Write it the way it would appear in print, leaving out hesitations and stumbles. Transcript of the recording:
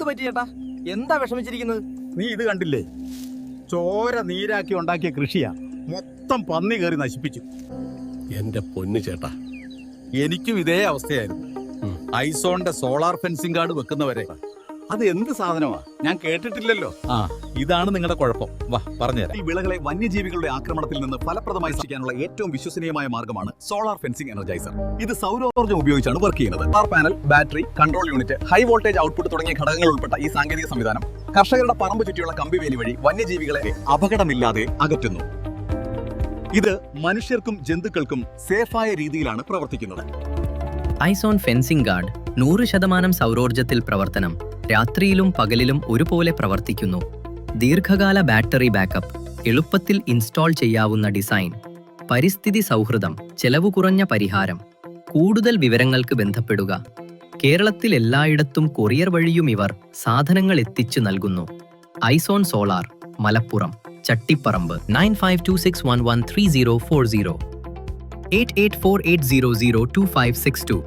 പറ്റി ചേട്ടാ? എന്താ വിഷമിച്ചിരിക്കുന്നത്? നീ ഇത് കണ്ടില്ലേ? ചോര നീരാക്കി ഉണ്ടാക്കിയ കൃഷിയാ മൊത്തം പന്നി കയറി നശിപ്പിച്ചു. എന്റെ പൊന്നു ചേട്ടാ, എനിക്കും ഇതേ അവസ്ഥയായിരുന്നു. ഐസോണിന്റെ സോളാർ ഫെൻസിംഗ് കാർഡ് വെക്കുന്നവരെ അത് എന്ത് സാധനമാ, ഞാൻ കേട്ടിട്ടില്ലല്ലോ. ഇതാണ് നിങ്ങളുടെ കുഴപ്പം. വാ പറഞ്ഞുതരാം. ഈ വിളകളെ വന്യജീവികളുടെ ആക്രമണത്തിൽ നിന്ന് ഫലപ്രദമായി രക്ഷിക്കാനുള്ള ഏറ്റവും വിശ്വസനീയമായ മാർഗ്ഗമാണ് സോളാർ ഫെൻസിംഗ് എനർജൈസർ. ഇത് സൗരോർജ്ജം ഉപയോഗിച്ചാണ് വർക്ക് ചെയ്യുന്നത്. Solar panel, battery, control unit, high voltage output തുടങ്ങിയ ഘടകങ്ങൾ ഉൾപ്പെട്ട ഈ സാങ്കേതിക സംവിധാനം കർഷകരുടെ പറമ്പ് ചുറ്റിയുള്ള കമ്പിവേലി വഴി വന്യജീവികളെ അപകടമില്ലാതെ അകറ്റുന്നു. ഇത് മനുഷ്യർക്കും ജന്തുക്കൾക്കും സേഫായ രീതിയിലാണ് പ്രവർത്തിക്കുന്നത്. ഐസോൺ ഫെൻസിംഗ് ഗാർഡ് 100% സൗരോർജ്ജത്തിൽ പ്രവർത്തനം, രാത്രിയിലും പകലിലും ഒരുപോലെ പ്രവർത്തിക്കുന്നു. ദീർഘകാല ബാറ്ററി ബാക്കപ്പ്, എളുപ്പത്തിൽ ഇൻസ്റ്റാൾ ചെയ്യാവുന്ന ഡിസൈൻ, പരിസ്ഥിതി സൗഹൃദം, ചെലവ് കുറഞ്ഞ പരിഹാരം. കൂടുതൽ വിവരങ്ങൾക്ക് ബന്ധപ്പെടുക. കേരളത്തിൽ എല്ലായിടത്തും കൊറിയർ വഴിയും ഇവർ സാധനങ്ങൾ എത്തിച്ചു നൽകുന്നു. Eyes on solar, Malappuram, Chattiparamba. 9526113040 8848002562